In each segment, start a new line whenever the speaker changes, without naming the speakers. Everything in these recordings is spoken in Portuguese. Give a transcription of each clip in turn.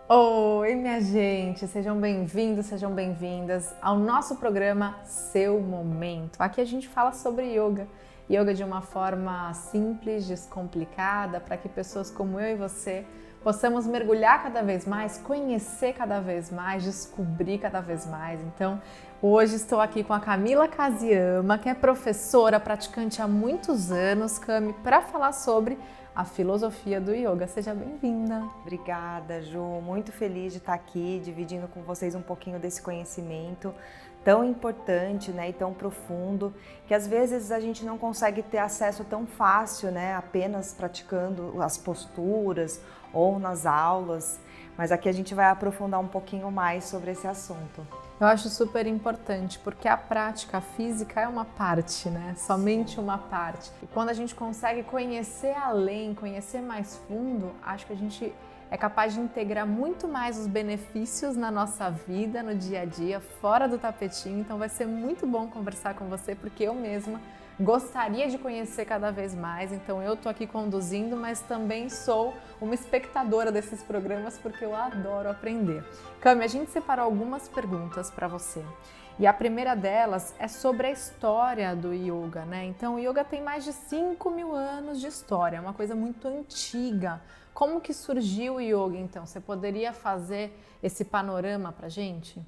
Oi, minha gente, sejam bem-vindos, sejam bem-vindas ao nosso programa Seu Momento. Aqui a gente fala sobre yoga, yoga de uma forma simples, descomplicada, para que pessoas como eu e você possamos mergulhar cada vez mais, conhecer cada vez mais, descobrir cada vez mais. Então, hoje estou aqui com a Camila Kasiyama, que é professora, praticante há muitos anos, Cami, para falar sobre a filosofia do yoga. Seja bem-vinda.
Obrigada, Ju. Muito feliz de estar aqui dividindo com vocês um pouquinho desse conhecimento tão importante, né, e tão profundo, que às vezes a gente não consegue ter acesso tão fácil, né, apenas praticando as posturas ou nas aulas, mas aqui a gente vai aprofundar um pouquinho mais sobre esse assunto.
Eu acho super importante, porque a prática física é uma parte, né? Somente uma parte. E quando a gente consegue conhecer além, conhecer mais fundo, acho que a gente é capaz de integrar muito mais os benefícios na nossa vida, no dia a dia, fora do tapetinho. Então vai ser muito bom conversar com você, porque eu mesma gostaria de conhecer cada vez mais. Então eu tô aqui conduzindo, mas também sou uma espectadora desses programas, porque eu adoro aprender. Cami, a gente separou algumas perguntas para você. E a primeira delas é sobre a história do yoga, né? Então, o yoga tem mais de 5.000 anos de história, é uma coisa muito antiga. Como que surgiu o yoga, então? Você poderia fazer esse panorama pra gente?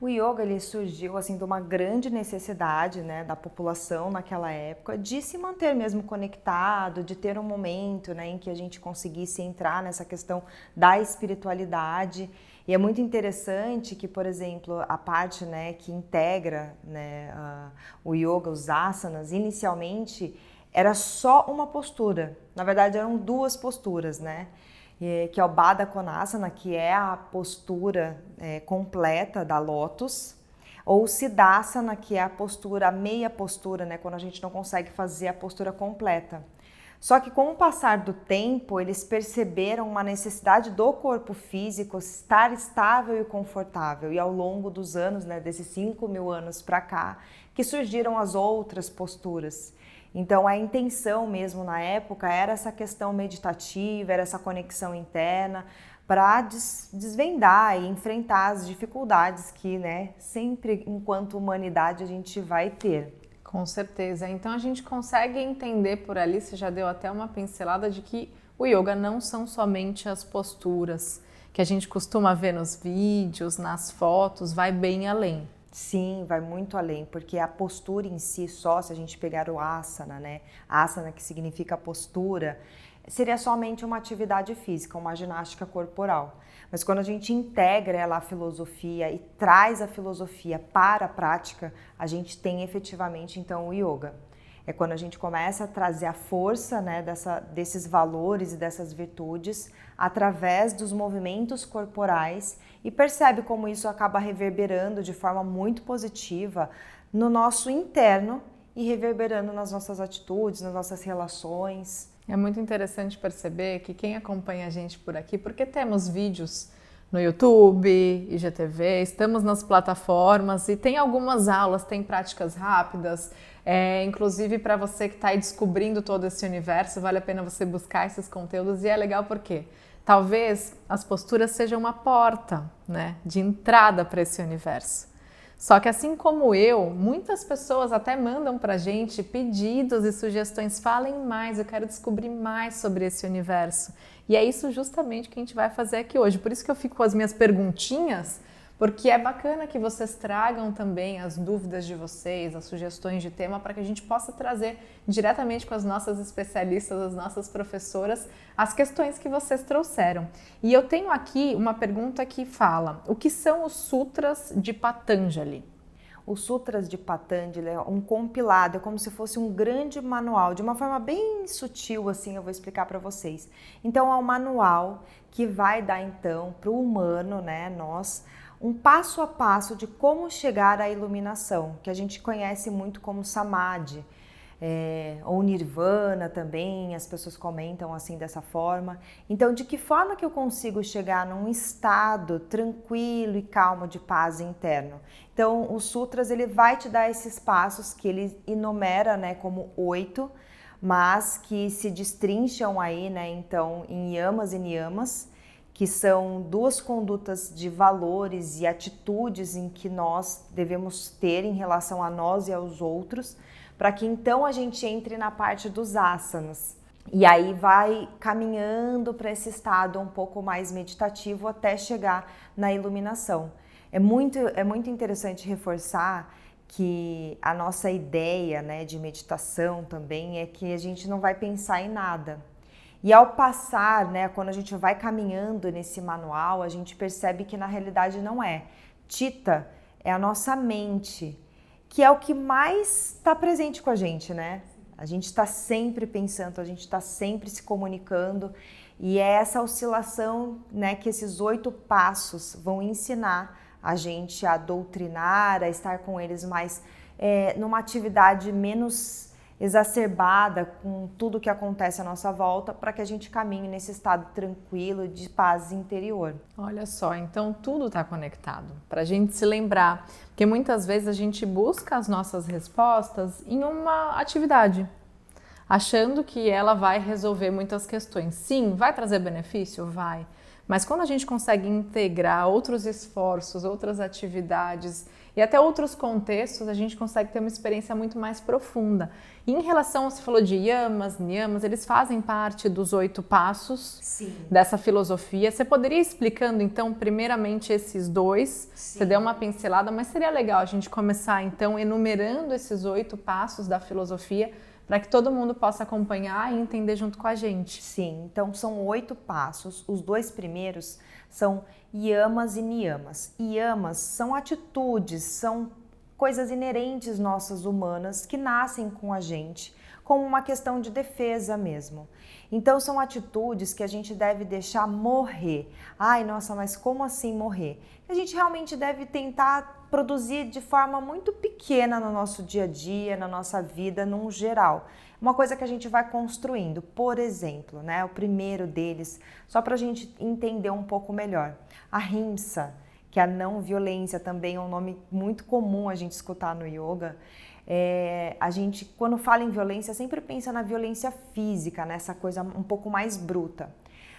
O yoga ele surgiu assim de uma grande necessidade, né, da população naquela época de se manter mesmo conectado, de ter um momento, né, em que a gente conseguisse entrar nessa questão da espiritualidade. E é muito interessante que, por exemplo, a parte, né, que integra, né, o yoga, os asanas, inicialmente era só uma postura. Na verdade, eram duas posturas, né? Que é o Baddha Konasana, que é a postura completa da Lótus, ou o Siddhasana, que é a postura, a meia postura, né, quando a gente não consegue fazer a postura completa. Só que com o passar do tempo, eles perceberam uma necessidade do corpo físico estar estável e confortável. E ao longo dos anos, né, desses 5.000 anos para cá, que surgiram as outras posturas. Então a intenção mesmo na época era essa questão meditativa, era essa conexão interna para desvendar e enfrentar as dificuldades que, né, sempre enquanto humanidade a gente vai ter.
Com certeza. Então a gente consegue entender por ali, você já deu até uma pincelada de que o yoga não são somente as posturas que a gente costuma ver nos vídeos, nas fotos, vai bem além.
Sim, vai muito além, porque a postura em si só, se a gente pegar o asana, né? Asana, que significa postura, seria somente uma atividade física, uma ginástica corporal. Mas quando a gente integra ela à filosofia e traz a filosofia para a prática, a gente tem efetivamente então o yoga. É quando a gente começa a trazer a força, né, desses valores e dessas virtudes através dos movimentos corporais e percebe como isso acaba reverberando de forma muito positiva no nosso interno e reverberando nas nossas atitudes, nas nossas relações.
É muito interessante perceber que quem acompanha a gente por aqui, porque temos vídeos no YouTube, IGTV, estamos nas plataformas e tem algumas aulas, tem práticas rápidas, inclusive para você que está aí descobrindo todo esse universo, vale a pena você buscar esses conteúdos e é legal porque talvez as posturas sejam uma porta, né, de entrada para esse universo. Só que assim como eu, muitas pessoas até mandam pra gente pedidos e sugestões, falem mais, eu quero descobrir mais sobre esse universo. E é isso justamente que a gente vai fazer aqui hoje. Por isso que eu fico com as minhas perguntinhas, porque é bacana que vocês tragam também as dúvidas de vocês, as sugestões de tema, para que a gente possa trazer diretamente com as nossas especialistas, as nossas professoras, as questões que vocês trouxeram. E eu tenho aqui uma pergunta que fala: o que são os Sutras de Patanjali?
Os Sutras de Patanjali é um compilado, é como se fosse um grande manual, de uma forma bem sutil, assim, eu vou explicar para vocês. Então, é um manual que vai dar, então, para o humano, né, nós, um passo a passo de como chegar à iluminação, que a gente conhece muito como Samadhi, ou Nirvana também, as pessoas comentam assim dessa forma. Então, de que forma que eu consigo chegar num estado tranquilo e calmo de paz interno? Então, os sutras ele vai te dar esses passos que ele enumera, né, como 8, mas que se destrincham aí, né, então, em yamas e niyamas, que são duas condutas de valores e atitudes em que nós devemos ter em relação a nós e aos outros, para que então a gente entre na parte dos asanas. E aí vai caminhando para esse estado um pouco mais meditativo até chegar na iluminação. É muito interessante reforçar que a nossa ideia, né, de meditação também é que a gente não vai pensar em nada. E ao passar, né, quando a gente vai caminhando nesse manual, a gente percebe que na realidade não é. Chitta é a nossa mente, que é o que mais está presente com a gente, né? A gente está sempre pensando, a gente está sempre se comunicando e é essa oscilação, né, que esses 8 passos vão ensinar a gente a doutrinar, a estar com eles mais numa atividade menos exacerbada com tudo que acontece à nossa volta, para que a gente caminhe nesse estado tranquilo de paz interior.
Olha só, então tudo está conectado, para a gente se lembrar, porque muitas vezes a gente busca as nossas respostas em uma atividade, achando que ela vai resolver muitas questões. Sim, vai trazer benefício? Vai. Mas quando a gente consegue integrar outros esforços, outras atividades e até outros contextos, a gente consegue ter uma experiência muito mais profunda. E em relação, você falou de yamas, niyamas, eles fazem parte dos 8 passos. Sim. Dessa filosofia. Você poderia ir explicando, então, primeiramente esses 2? Sim. Você deu uma pincelada, mas seria legal a gente começar, então, enumerando esses 8 passos da filosofia, para que todo mundo possa acompanhar e entender junto com a gente.
Sim, então são 8 passos. Os 2 primeiros são yamas e niyamas. Yamas são atitudes, são coisas inerentes nossas humanas que nascem com a gente, como uma questão de defesa mesmo. Então são atitudes que a gente deve deixar morrer. Ai, nossa, mas como assim morrer? A gente realmente deve tentar produzir de forma muito pequena no nosso dia a dia, na nossa vida, num geral. Uma coisa que a gente vai construindo. Por exemplo, né, o primeiro deles, só para a gente entender um pouco melhor. Ahimsa, que é a não violência, também é um nome muito comum a gente escutar no yoga. A gente, quando fala em violência, sempre pensa na violência física, nessa coisa um pouco mais bruta.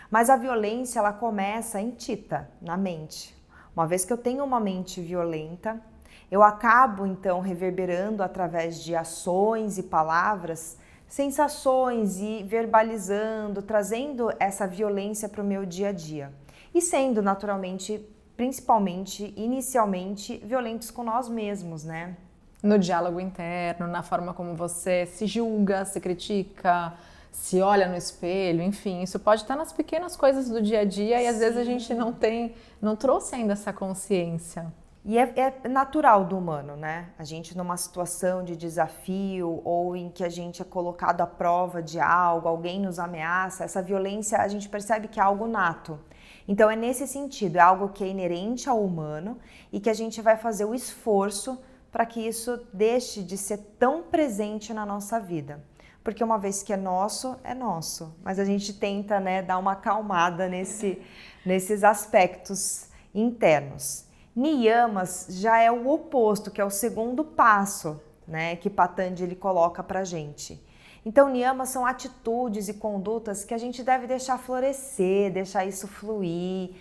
Mas a violência, ela começa em chitta, na mente. Uma vez que eu tenho uma mente violenta, eu acabo então reverberando através de ações e palavras, sensações e verbalizando, trazendo essa violência para o meu dia a dia. E sendo naturalmente, principalmente, inicialmente, violentos com nós mesmos, né?
No diálogo interno, na forma como você se julga, se critica, se olha no espelho, enfim, isso pode estar nas pequenas coisas do dia a dia. Sim. E às vezes a gente não trouxe ainda essa consciência.
E é natural do humano, né? A gente numa situação de desafio ou em que a gente é colocado à prova de algo, alguém nos ameaça, essa violência a gente percebe que é algo nato. Então é nesse sentido, é algo que é inerente ao humano e que a gente vai fazer o esforço para que isso deixe de ser tão presente na nossa vida. Porque uma vez que é nosso, mas a gente tenta, né, dar uma acalmada nesses aspectos internos. Niyamas já é o oposto, que é o segundo passo, né, que Patanjali coloca pra gente. Então, niyamas são atitudes e condutas que a gente deve deixar florescer, deixar isso fluir,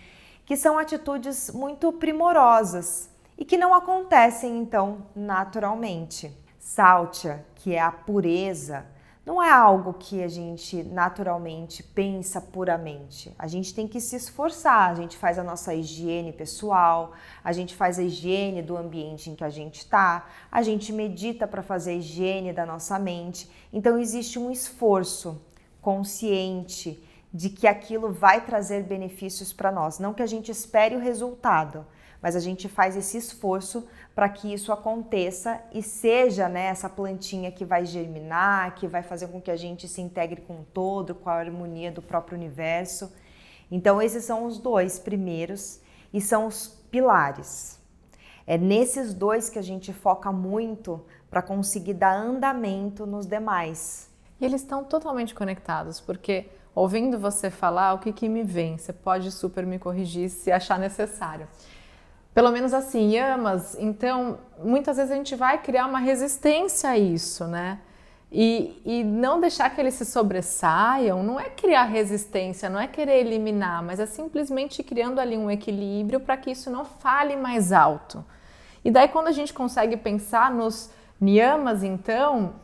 que são atitudes muito primorosas e que não acontecem, então, naturalmente. Saucha, que é a pureza, não é algo que a gente naturalmente pensa puramente. A gente tem que se esforçar, a gente faz a nossa higiene pessoal, a gente faz a higiene do ambiente em que a gente está, a gente medita para fazer a higiene da nossa mente. Então existe um esforço consciente de que aquilo vai trazer benefícios para nós. Não que a gente espere o resultado, mas a gente faz esse esforço para que isso aconteça e seja, né, essa plantinha que vai germinar, que vai fazer com que a gente se integre com o todo, com a harmonia do próprio universo. Então esses são os 2 primeiros e são os pilares. É nesses 2 que a gente foca muito para conseguir dar andamento nos demais.
E eles estão totalmente conectados, porque ouvindo você falar, o que me vem? Você pode super me corrigir se achar necessário. Pelo menos assim, yamas, então muitas vezes a gente vai criar uma resistência a isso, né? E não deixar que eles se sobressaiam, não é criar resistência, não é querer eliminar, mas é simplesmente criando ali um equilíbrio para que isso não fale mais alto. E daí quando a gente consegue pensar nos niyamas, então,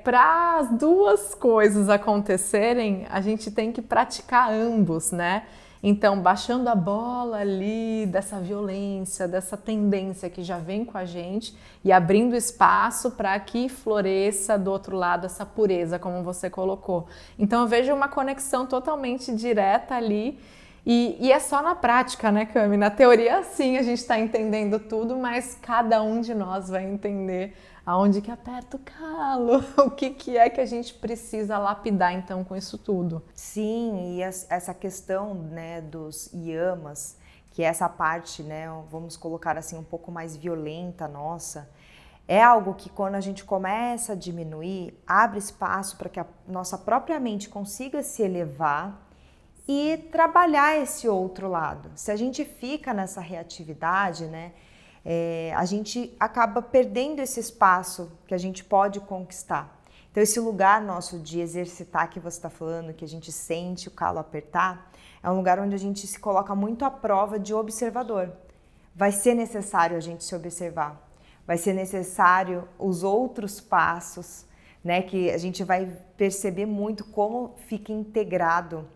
para as duas coisas acontecerem, a gente tem que praticar ambos, né? Então, baixando a bola ali dessa violência, dessa tendência que já vem com a gente e abrindo espaço para que floresça do outro lado essa pureza, como você colocou. Então, eu vejo uma conexão totalmente direta ali e é só na prática, né, Cami? Na teoria, sim, a gente está entendendo tudo, mas cada um de nós vai entender aonde que aperta o calo, o que é que a gente precisa lapidar então com isso tudo.
Sim, e essa questão, né, dos yamas, que é essa parte, né, vamos colocar assim, um pouco mais violenta nossa, é algo que quando a gente começa a diminuir, abre espaço para que a nossa própria mente consiga se elevar e trabalhar esse outro lado. Se a gente fica nessa reatividade, né, a gente acaba perdendo esse espaço que a gente pode conquistar. Então, esse lugar nosso de exercitar que você está falando, que a gente sente o calo apertar, é um lugar onde a gente se coloca muito à prova de observador. Vai ser necessário a gente se observar, vai ser necessário os outros passos, né, que a gente vai perceber muito como fica integrado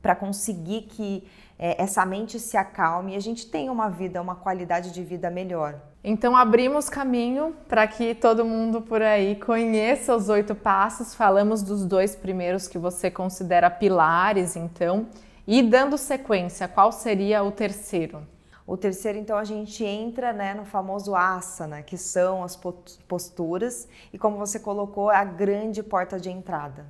para conseguir que essa mente se acalme e a gente tenha uma vida, uma qualidade de vida melhor.
Então abrimos caminho para que todo mundo por aí conheça os 8 passos. Falamos dos 2 primeiros que você considera pilares, então. E dando sequência, qual seria o terceiro?
O terceiro, então, a gente entra, né, no famoso asana, que são as posturas e, como você colocou, é a grande porta de entrada.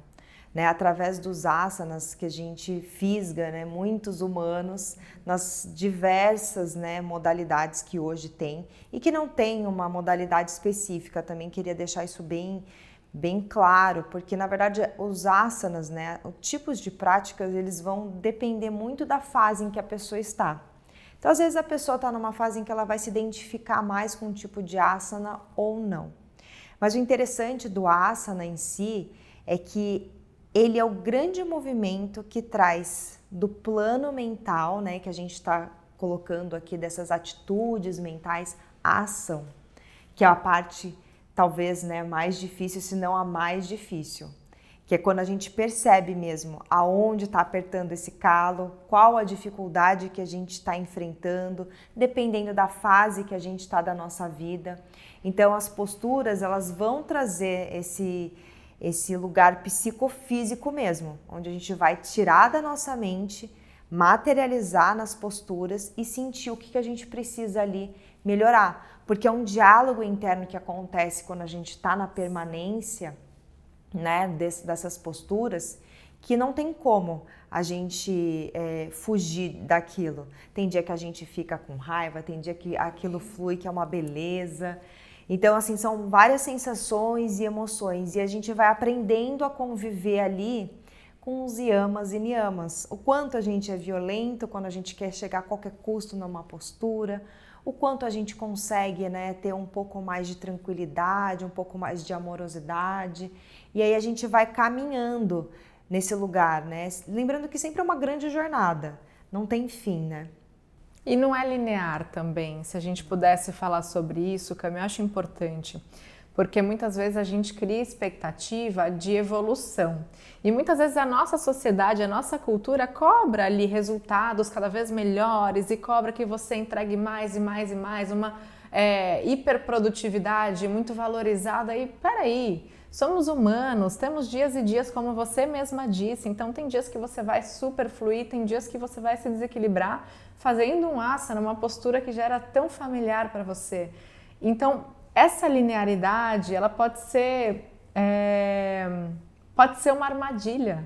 Né, através dos asanas que a gente fisga, né, muitos humanos nas diversas, né, modalidades que hoje tem e que não tem uma modalidade específica. Também queria deixar isso bem claro, porque na verdade os asanas, né, os tipos de práticas, eles vão depender muito da fase em que a pessoa está. Então, às vezes a pessoa está numa fase em que ela vai se identificar mais com um tipo de asana ou não. Mas o interessante do asana em si é que ele é o grande movimento que traz do plano mental, né, que a gente está colocando aqui dessas atitudes mentais, a ação, que é a parte talvez, né, mais difícil, se não a mais difícil, que é quando a gente percebe mesmo aonde está apertando esse calo, qual a dificuldade que a gente está enfrentando, dependendo da fase que a gente está da nossa vida. Então as posturas, elas vão trazer esse lugar psicofísico mesmo, onde a gente vai tirar da nossa mente, materializar nas posturas e sentir o que a gente precisa ali melhorar. Porque é um diálogo interno que acontece quando a gente está na permanência, né, dessas posturas, que não tem como a gente fugir daquilo. Tem dia que a gente fica com raiva, tem dia que aquilo flui, que é uma beleza. Então, assim, são várias sensações e emoções e a gente vai aprendendo a conviver ali com os yamas e niyamas. O quanto a gente é violento quando a gente quer chegar a qualquer custo numa postura, o quanto a gente consegue, né, ter um pouco mais de tranquilidade, um pouco mais de amorosidade. E aí a gente vai caminhando nesse lugar, né? Lembrando que sempre é uma grande jornada, não tem fim, né?
E não é linear também, se a gente pudesse falar sobre isso, Cami, eu acho importante, porque muitas vezes a gente cria expectativa de evolução e muitas vezes a nossa sociedade, a nossa cultura cobra ali resultados cada vez melhores e cobra que você entregue mais e mais e mais, uma hiperprodutividade muito valorizada e peraí, somos humanos, temos dias e dias como você mesma disse, então tem dias que você vai super fluir, tem dias que você vai se desequilibrar fazendo um asana, uma postura que já era tão familiar para você. Então, essa linearidade, ela pode ser uma armadilha,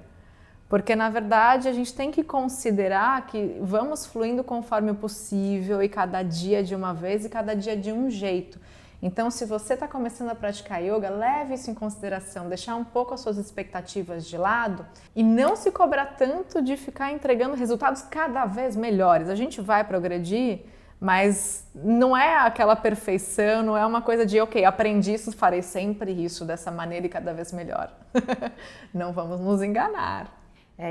porque na verdade a gente tem que considerar que vamos fluindo conforme o possível e cada dia de uma vez e cada dia de um jeito. Então, se você está começando a praticar yoga, leve isso em consideração, deixar um pouco as suas expectativas de lado e não se cobrar tanto de ficar entregando resultados cada vez melhores. A gente vai progredir, Mas não é aquela perfeição, não é uma coisa de, ok, aprendi isso, farei sempre isso dessa maneira e cada vez melhor. Não vamos nos enganar.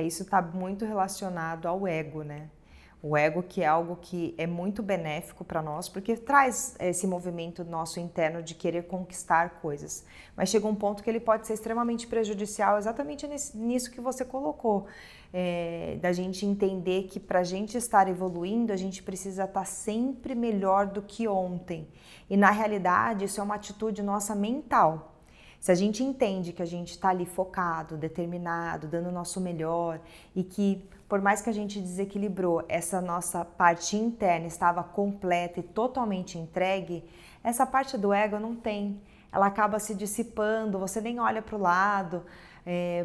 Isso está muito relacionado ao ego, né? O ego, que é algo que é muito benéfico para nós, porque traz esse movimento nosso interno de querer conquistar coisas. Mas chega um ponto que ele pode ser extremamente prejudicial, exatamente nisso que você colocou. Da gente entender que para a gente estar evoluindo, a gente precisa estar sempre melhor do que ontem. E na realidade, isso é uma atitude nossa mental. Se a gente entende que a gente está ali focado, determinado, dando o nosso melhor e que, por mais que a gente desequilibrou, essa nossa parte interna estava completa e totalmente entregue, essa parte do ego não tem. Ela acaba se dissipando, você nem olha para o lado,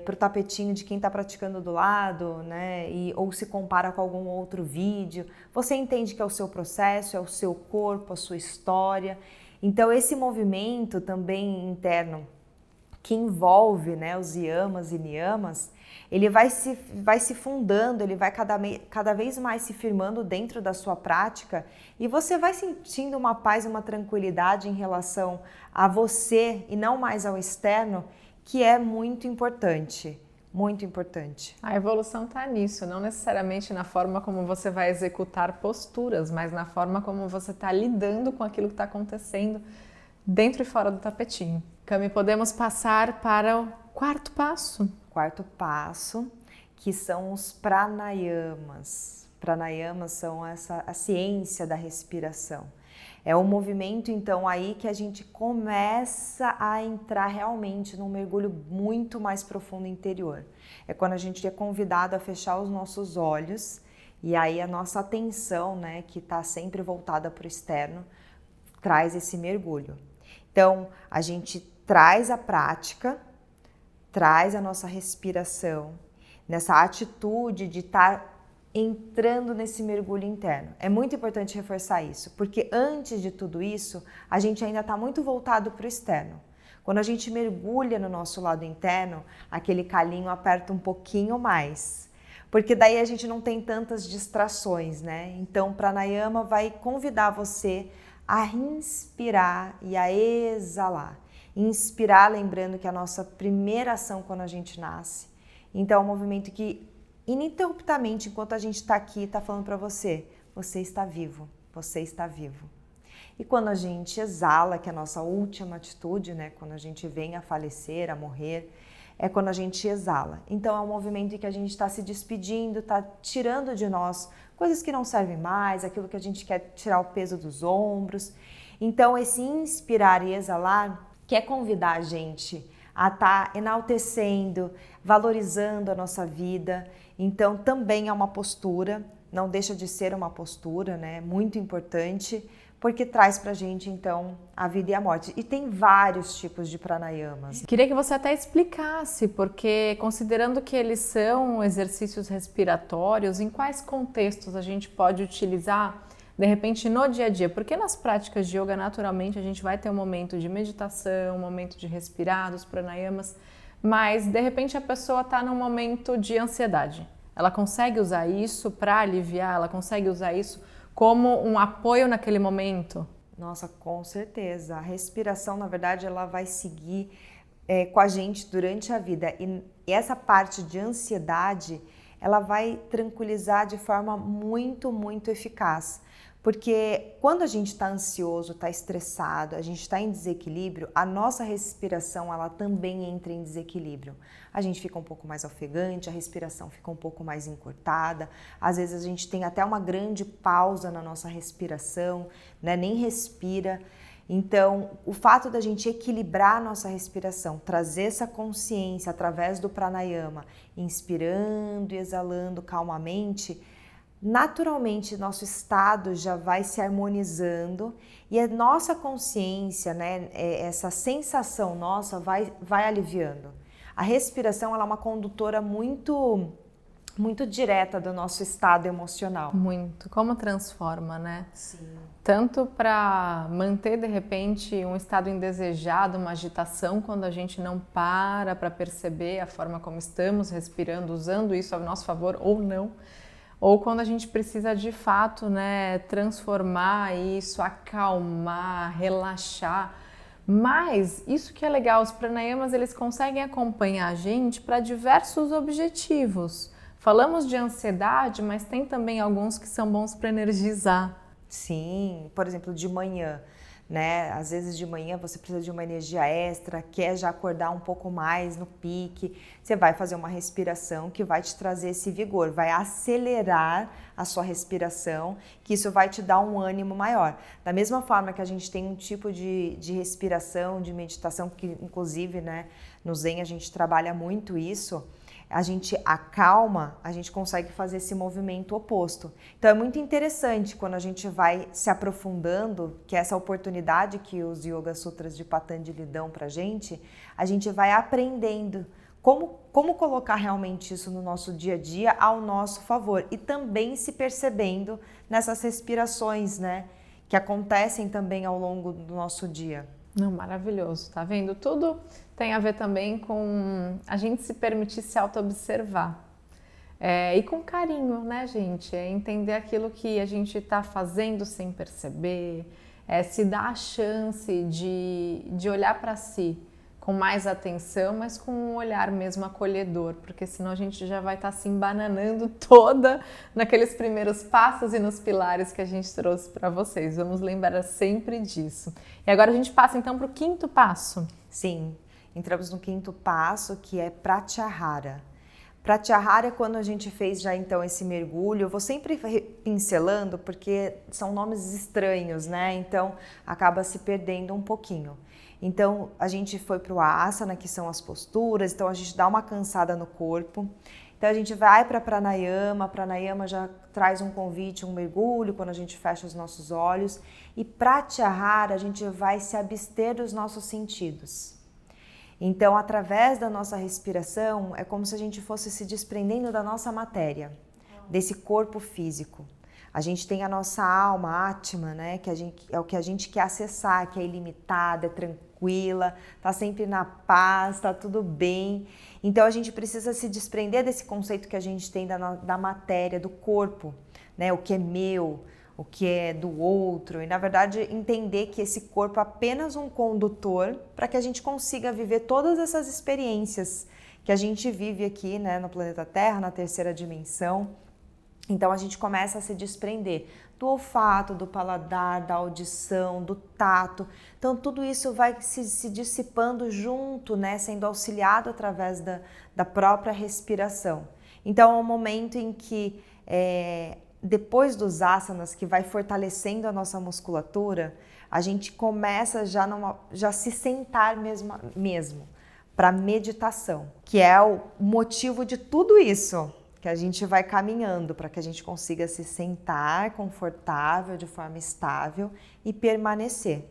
para o tapetinho de quem está praticando do lado, né? Ou se compara com algum outro vídeo. Você entende que é o seu processo, é o seu corpo, a sua história. Então, esse movimento também interno, que envolve, né, os yamas e niyamas, ele vai se fundando, ele vai cada vez mais se firmando dentro da sua prática e você vai sentindo uma paz, uma tranquilidade em relação a você e não mais ao externo, que é muito importante. Muito importante.
A evolução está nisso, não necessariamente na forma como você vai executar posturas, mas na forma como você está lidando com aquilo que está acontecendo dentro e fora do tapetinho. Cami, podemos passar para o quarto passo.
Quarto passo, que são os pranayamas. Pranayamas são a ciência da respiração. É um movimento, então, aí que a gente começa a entrar realmente num mergulho muito mais profundo interior. É quando a gente é convidado a fechar os nossos olhos e aí a nossa atenção, né, que está sempre voltada para o externo, traz esse mergulho. Então, a gente traz a prática, traz a nossa respiração, nessa atitude de estar entrando nesse mergulho interno. É muito importante reforçar isso, porque antes de tudo isso, a gente ainda está muito voltado para o externo. Quando a gente mergulha no nosso lado interno, aquele calinho aperta um pouquinho mais, porque daí a gente não tem tantas distrações, né? Então, o pranayama vai convidar você a inspirar e a exalar. Inspirar, lembrando que é a nossa primeira ação quando a gente nasce. Então, é um movimento que, ininterruptamente, enquanto a gente está aqui, está falando para você, você está vivo, você está vivo. E quando a gente exala, que é a nossa última atitude, né? Quando a gente vem a falecer, a morrer, é quando a gente exala. Então, é um movimento em que a gente está se despedindo, está tirando de nós coisas que não servem mais, aquilo que a gente quer tirar o peso dos ombros. Então, esse inspirar e exalar quer convidar a gente a estar enaltecendo, valorizando a nossa vida. Então, também é uma postura, não deixa de ser uma postura, né? Muito importante, porque traz pra gente, então, a vida e a morte. E tem vários tipos de pranayamas.
Queria que você até explicasse, porque considerando que eles são exercícios respiratórios, em quais contextos a gente pode utilizar, de repente, no dia a dia? Porque nas práticas de yoga, naturalmente, a gente vai ter um momento de meditação, um momento de respirar, dos pranayamas, mas, de repente, a pessoa está num momento de ansiedade. Ela consegue usar isso para aliviar? Ela consegue usar isso como um apoio naquele momento?
Nossa, com certeza. A respiração, na verdade, ela vai seguir com a gente durante a vida. E essa parte de ansiedade, ela vai tranquilizar de forma muito, muito eficaz. Porque quando a gente está ansioso, está estressado, a gente está em desequilíbrio, a nossa respiração ela também entra em desequilíbrio. A gente fica um pouco mais ofegante, a respiração fica um pouco mais encurtada, às vezes a gente tem até uma grande pausa na nossa respiração, né? Nem respira. Então, o fato da gente equilibrar a nossa respiração, trazer essa consciência através do pranayama, inspirando e exalando calmamente, naturalmente nosso estado já vai se harmonizando e a nossa consciência, né, essa sensação nossa vai aliviando. A respiração ela é uma condutora muito direta do nosso estado emocional.
Muito. Como transforma, né?
Sim.
Tanto para manter, de repente, um estado indesejado, uma agitação, quando a gente não para perceber a forma como estamos respirando, usando isso a nosso favor ou não. ou quando a gente precisa de fato, né, transformar isso, acalmar, relaxar. Mas isso que é legal, os pranayamas eles conseguem acompanhar a gente para diversos objetivos. Falamos de ansiedade, mas tem também alguns que são bons para energizar.
Sim, por exemplo, de manhã, né? Às vezes de manhã você precisa de uma energia extra, quer já acordar um pouco mais no pique, você vai fazer uma respiração que vai te trazer esse vigor, vai acelerar a sua respiração, que isso vai te dar um ânimo maior. Da mesma forma que a gente tem um tipo de respiração, de meditação, que inclusive, né, no Zen a gente trabalha muito isso, a gente acalma, a gente consegue fazer esse movimento oposto. Então é muito interessante quando a gente vai se aprofundando, que é essa oportunidade que os Yoga Sutras de Patanjali dão pra gente, a gente vai aprendendo como colocar realmente isso no nosso dia a dia ao nosso favor e também se percebendo nessas respirações, né, que acontecem também ao longo do nosso dia.
Não, maravilhoso, tá vendo? Tudo tem a ver também com a gente se permitir se auto-observar. E com carinho, né, gente? É entender aquilo que a gente está fazendo sem perceber, se dar a chance de olhar para si com mais atenção, mas com um olhar mesmo acolhedor, porque senão a gente já vai estar se embananando toda naqueles primeiros passos e nos pilares que a gente trouxe para vocês. Vamos lembrar sempre disso. E agora a gente passa então para o quinto passo.
Sim, entramos no quinto passo, que é Pratyahara. Pratyahara é quando a gente fez já então esse mergulho. Eu vou sempre pincelando porque são nomes estranhos, né? Então acaba se perdendo um pouquinho. Então a gente foi para o asana, que são as posturas, então a gente dá uma cansada no corpo. Então a gente vai para pranayama, pranayama já traz um convite, um mergulho quando a gente fecha os nossos olhos. E pratyahara a gente vai se abster dos nossos sentidos. Então, através da nossa respiração, é como se a gente fosse se desprendendo da nossa matéria, desse corpo físico. A gente tem a nossa alma, Atma, né? É o que a gente quer acessar, que é ilimitada, é tranquila, tá sempre na paz, tá tudo bem. Então, a gente precisa se desprender desse conceito que a gente tem da matéria, do corpo, né? O que é meu, o que é do outro, e na verdade entender que esse corpo é apenas um condutor para que a gente consiga viver todas essas experiências que a gente vive aqui, né, no planeta Terra, na terceira dimensão. Então a gente começa a se desprender do olfato, do paladar, da audição, do tato. Então tudo isso vai se dissipando junto, né, sendo auxiliado através da própria respiração. Então é um momento em que depois dos asanas, que vai fortalecendo a nossa musculatura, a gente começa já se sentar mesmo para meditação, que é o motivo de tudo isso, que a gente vai caminhando para que a gente consiga se sentar confortável, de forma estável e permanecer.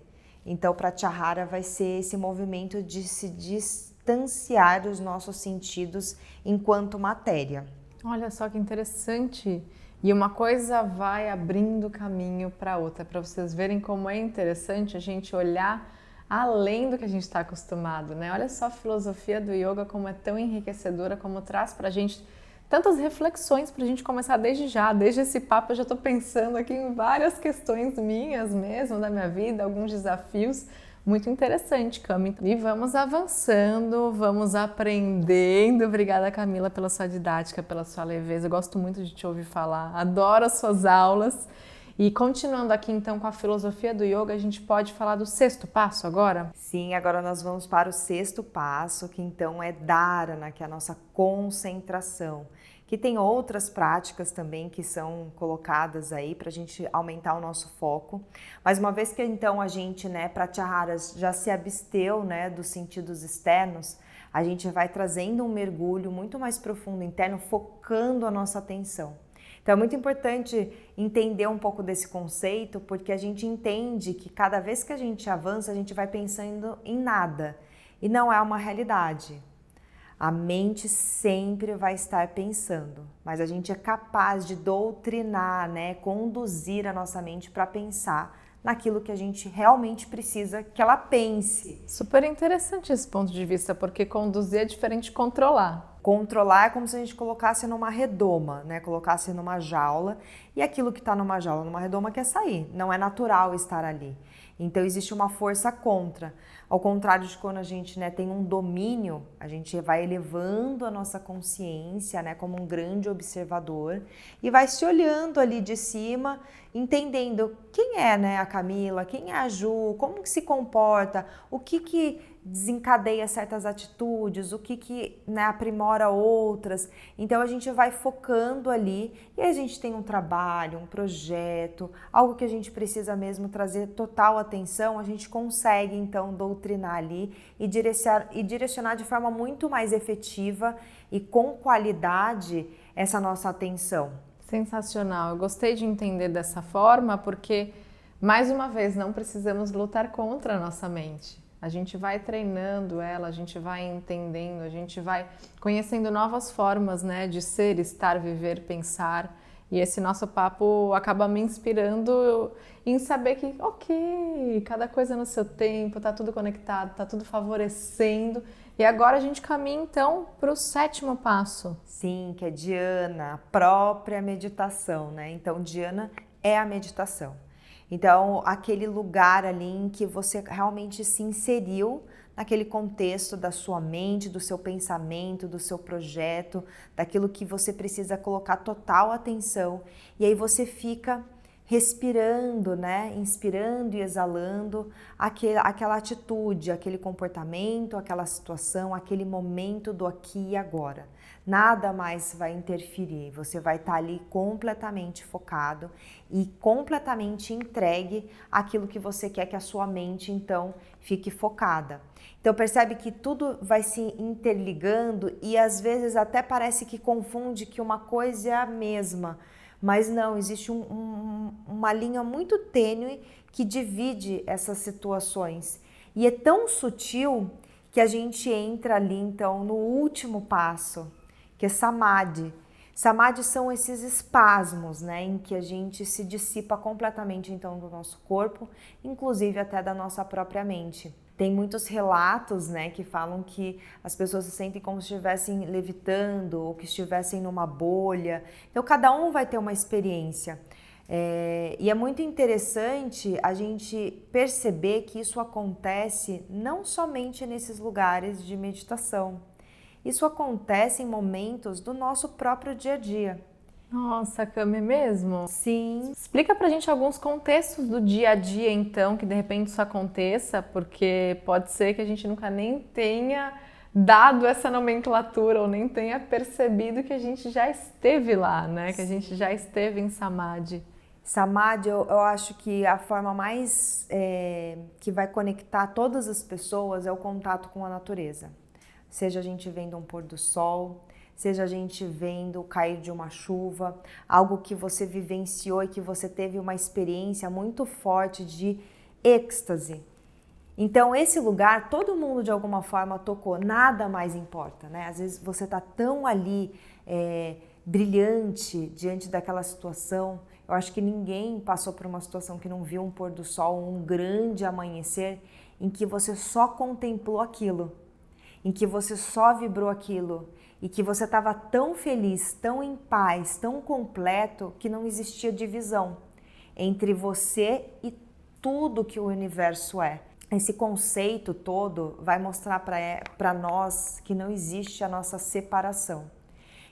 Então, Pratyahara vai ser esse movimento de se distanciar dos nossos sentidos enquanto matéria.
Olha só que interessante. E uma coisa vai abrindo caminho para outra, para vocês verem como é interessante a gente olhar além do que a gente está acostumado, né? Olha só a filosofia do yoga como é tão enriquecedora, como traz para a gente tantas reflexões para a gente começar desde já. Desde esse papo eu já estou pensando aqui em várias questões minhas mesmo, da minha vida, alguns desafios. Muito interessante, Cami. E vamos avançando, vamos aprendendo. Obrigada, Camila, pela sua didática, pela sua leveza. Eu gosto muito de te ouvir falar, adoro as suas aulas. E continuando aqui então com a filosofia do yoga, a gente pode falar do sexto passo agora?
Sim, agora nós vamos para o sexto passo, que então é dharana, que é a nossa concentração. Que tem outras práticas também que são colocadas aí para a gente aumentar o nosso foco. Mas uma vez que então a gente, né, Pratyahara já se absteu, né, dos sentidos externos, a gente vai trazendo um mergulho muito mais profundo interno, focando a nossa atenção. Então é muito importante entender um pouco desse conceito, porque a gente entende que cada vez que a gente avança, a gente vai pensando em nada e não é uma realidade. A mente sempre vai estar pensando, mas a gente é capaz de doutrinar, né, conduzir a nossa mente para pensar naquilo que a gente realmente precisa que ela pense.
Super interessante esse ponto de vista, porque conduzir é diferente de controlar.
Controlar é como se a gente colocasse numa redoma, né? Colocasse numa jaula, e aquilo que está numa jaula, numa redoma, quer sair. Não é natural estar ali. Então existe uma força contra. Ao contrário de quando a gente, né, tem um domínio, a gente vai elevando a nossa consciência, né, como um grande observador e vai se olhando ali de cima, entendendo quem é, né, a Camila, quem é a Ju, como que se comporta, o que desencadeia certas atitudes, o que né, aprimora outras. Então a gente vai focando ali e a gente tem um trabalho, um projeto, algo que a gente precisa mesmo trazer total atenção, a gente consegue então doutrinar ali e direcionar de forma muito mais efetiva e com qualidade essa nossa atenção.
Sensacional, eu gostei de entender dessa forma porque, mais uma vez, não precisamos lutar contra a nossa mente. A gente vai treinando ela, a gente vai entendendo, a gente vai conhecendo novas formas, né, de ser, estar, viver, pensar. E esse nosso papo acaba me inspirando em saber que, ok, cada coisa no seu tempo, tá tudo conectado, tá tudo favorecendo. E agora a gente caminha então para o 7º passo.
Sim, que é Dhyana, a própria meditação, né? Então, Dhyana é a meditação. Então, aquele lugar ali em que você realmente se inseriu naquele contexto da sua mente, do seu pensamento, do seu projeto, daquilo que você precisa colocar total atenção. E aí você fica respirando, né? Inspirando e exalando aquela atitude, aquele comportamento, aquela situação, aquele momento do aqui e agora. Nada mais vai interferir, você vai estar ali completamente focado e completamente entregue àquilo que você quer que a sua mente então fique focada. Então percebe que tudo vai se interligando e às vezes até parece que confunde que uma coisa é a mesma, mas não, existe uma linha muito tênue que divide essas situações e é tão sutil que a gente entra ali então no último passo, que é Samadhi. Samadhi são esses espasmos, né, em que a gente se dissipa completamente então do nosso corpo, inclusive até da nossa própria mente. Tem muitos relatos, né, que falam que as pessoas se sentem como se estivessem levitando ou que estivessem numa bolha. Então cada um vai ter uma experiência. E é muito interessante a gente perceber que isso acontece não somente nesses lugares de meditação. Isso acontece em momentos do nosso próprio dia a dia.
Nossa, Cami, é mesmo?
Sim.
Explica pra gente alguns contextos do dia a dia, então, que de repente isso aconteça, porque pode ser que a gente nunca nem tenha dado essa nomenclatura ou nem tenha percebido que a gente já esteve lá, né? Que a gente já esteve em Samadhi.
Samadhi, eu acho que a forma mais que vai conectar todas as pessoas é o contato com a natureza. Seja a gente vendo um pôr do sol, seja a gente vendo o cair de uma chuva, algo que você vivenciou e que você teve uma experiência muito forte de êxtase. Então esse lugar, todo mundo de alguma forma tocou, nada mais importa, né? Às vezes você tá tão ali brilhante diante daquela situação. Eu acho que ninguém passou por uma situação que não viu um pôr do sol, um grande amanhecer, em que você só contemplou aquilo, em que você só vibrou aquilo e que você estava tão feliz, tão em paz, tão completo que não existia divisão entre você e tudo que o universo é. Esse conceito todo vai mostrar para nós que não existe a nossa separação.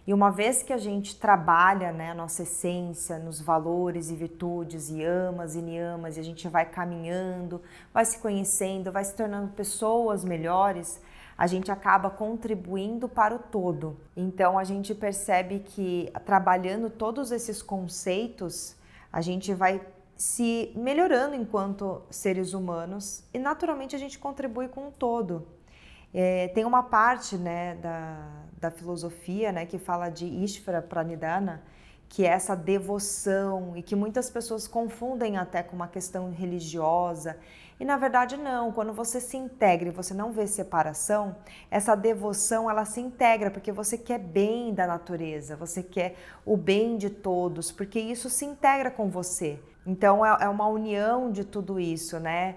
E uma vez que a gente trabalha, né, a nossa essência, nos valores e virtudes, yamas e niyamas, e a gente vai caminhando, vai se conhecendo, vai se tornando pessoas melhores, a gente acaba contribuindo para o todo. Então a gente percebe que trabalhando todos esses conceitos, a gente vai se melhorando enquanto seres humanos e naturalmente a gente contribui com o todo. Tem uma parte, né, da filosofia, né, que fala de Ishvara Pranidhana, que é essa devoção e que muitas pessoas confundem até com uma questão religiosa. E na verdade não, quando você se integra e você não vê separação, essa devoção ela se integra porque você quer bem da natureza, você quer o bem de todos, porque isso se integra com você. Então é uma união de tudo isso, né?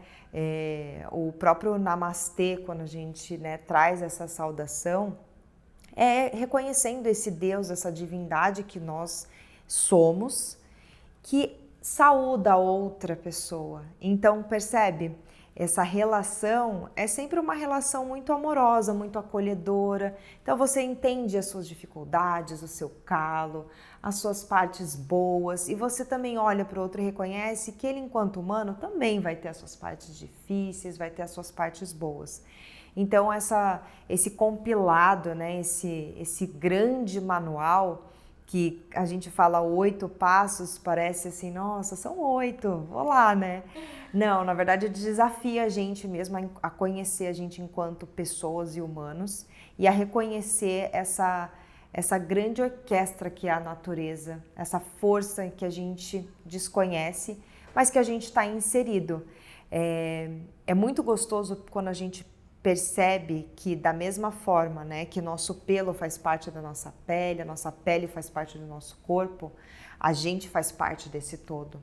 O próprio Namastê, quando a gente, né, traz essa saudação, é reconhecendo esse Deus, essa divindade que nós somos, que saúda a outra pessoa. Então, percebe? Essa relação é sempre uma relação muito amorosa, muito acolhedora. Então, você entende as suas dificuldades, o seu calo, as suas partes boas, e você também olha para o outro e reconhece que ele, enquanto humano, também vai ter as suas partes difíceis, vai ter as suas partes boas. Então, esse compilado, né, esse grande manual, que a gente fala 8 passos, parece assim, nossa, são 8, vou lá, né? Não, na verdade, desafia a gente mesmo a conhecer a gente enquanto pessoas e humanos e a reconhecer essa grande orquestra que é a natureza, essa força que a gente desconhece, mas que a gente está inserido. É muito gostoso quando a gente percebe que da mesma forma, né, que nosso pelo faz parte da nossa pele, a nossa pele faz parte do nosso corpo, a gente faz parte desse todo.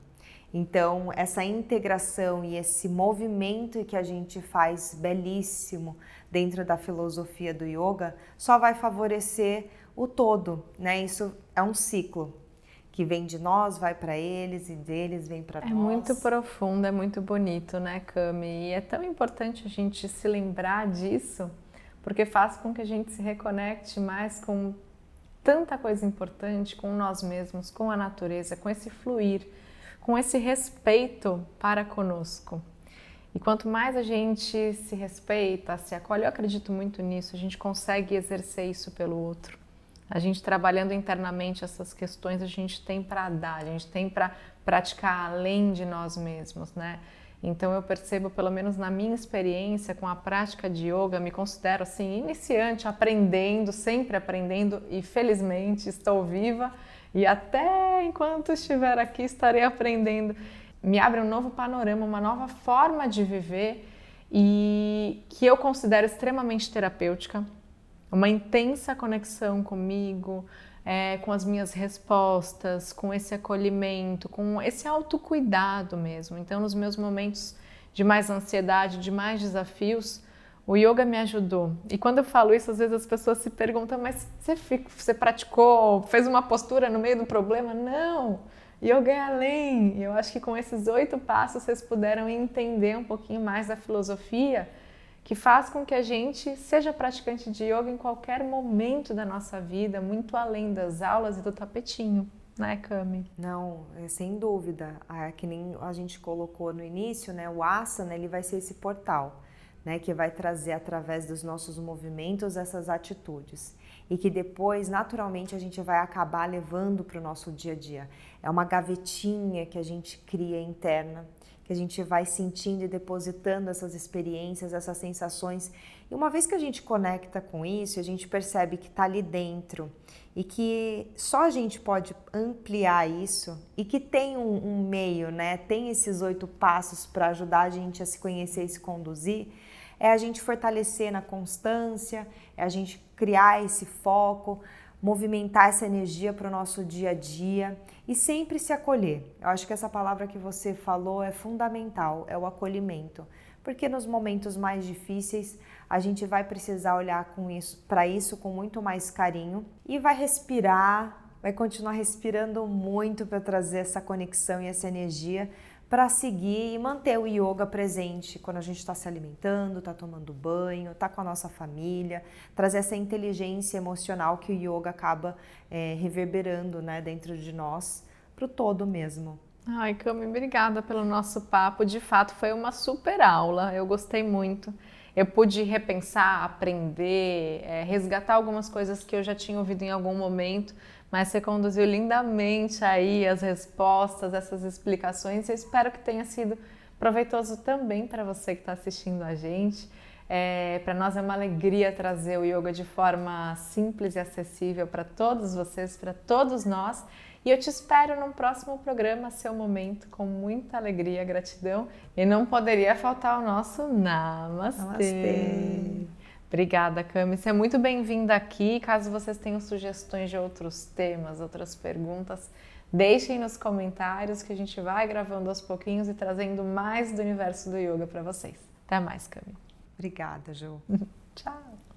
Então, essa integração e esse movimento que a gente faz belíssimo dentro da filosofia do yoga só vai favorecer o todo, né? Isso é um ciclo que vem de nós, vai para eles e deles vem para nós.
É muito profundo, é muito bonito, né, Cami? E é tão importante a gente se lembrar disso, porque faz com que a gente se reconecte mais com tanta coisa importante, com nós mesmos, com a natureza, com esse fluir, com esse respeito para conosco. E quanto mais a gente se respeita, se acolhe, eu acredito muito nisso, a gente consegue exercer isso pelo outro. A gente trabalhando internamente essas questões, a gente tem para dar, a gente tem para praticar além de nós mesmos, né? Então eu percebo, pelo menos na minha experiência com a prática de yoga, me considero assim iniciante, aprendendo, sempre aprendendo e felizmente estou viva e até enquanto estiver aqui estarei aprendendo. Me abre um novo panorama, uma nova forma de viver e que eu considero extremamente terapêutica. Uma intensa conexão comigo, com as minhas respostas, com esse acolhimento, com esse autocuidado mesmo. Então, nos meus momentos de mais ansiedade, de mais desafios, o yoga me ajudou. E quando eu falo isso, às vezes as pessoas se perguntam, mas você praticou, fez uma postura no meio do problema? Não! Yoga é além. Eu acho que com esses 8 passos vocês puderam entender um pouquinho mais da filosofia que faz com que a gente seja praticante de yoga em qualquer momento da nossa vida, muito além das aulas e do tapetinho, né, Cami?
Não, sem dúvida. Que nem a gente colocou no início, né, o asana, ele vai ser esse portal, né, que vai trazer através dos nossos movimentos essas atitudes e que depois, naturalmente, a gente vai acabar levando para o nosso dia a dia. É uma gavetinha que a gente cria interna, que a gente vai sentindo e depositando essas experiências, essas sensações. E uma vez que a gente conecta com isso, a gente percebe que está ali dentro e que só a gente pode ampliar isso e que tem um meio, né? Tem esses 8 passos para ajudar a gente a se conhecer e se conduzir. É a gente fortalecer na constância, é a gente criar esse foco, movimentar essa energia para o nosso dia a dia e sempre se acolher. Eu acho que essa palavra que você falou é fundamental, é o acolhimento, porque nos momentos mais difíceis a gente vai precisar olhar para isso com muito mais carinho e vai respirar, vai continuar respirando muito para trazer essa conexão e essa energia para seguir e manter o yoga presente quando a gente está se alimentando, está tomando banho, está com a nossa família, trazer essa inteligência emocional que o yoga acaba reverberando, né, dentro de nós, para o todo mesmo.
Ai, Cami, obrigada pelo nosso papo. De fato, foi uma super aula. Eu gostei muito. Eu pude repensar, aprender, resgatar algumas coisas que eu já tinha ouvido em algum momento, mas você conduziu lindamente aí as respostas, essas explicações. Eu espero que tenha sido proveitoso também para você que está assistindo a gente. Para nós é uma alegria trazer o yoga de forma simples e acessível para todos vocês, para todos nós. E eu te espero no próximo programa, Seu Momento, com muita alegria, gratidão. E não poderia faltar o nosso Namastê.
Namastê.
Obrigada, Cami. Você é muito bem-vinda aqui. Caso vocês tenham sugestões de outros temas, outras perguntas, deixem nos comentários que a gente vai gravando aos pouquinhos e trazendo mais do universo do yoga para vocês. Até mais, Cami.
Obrigada, Ju.
Tchau.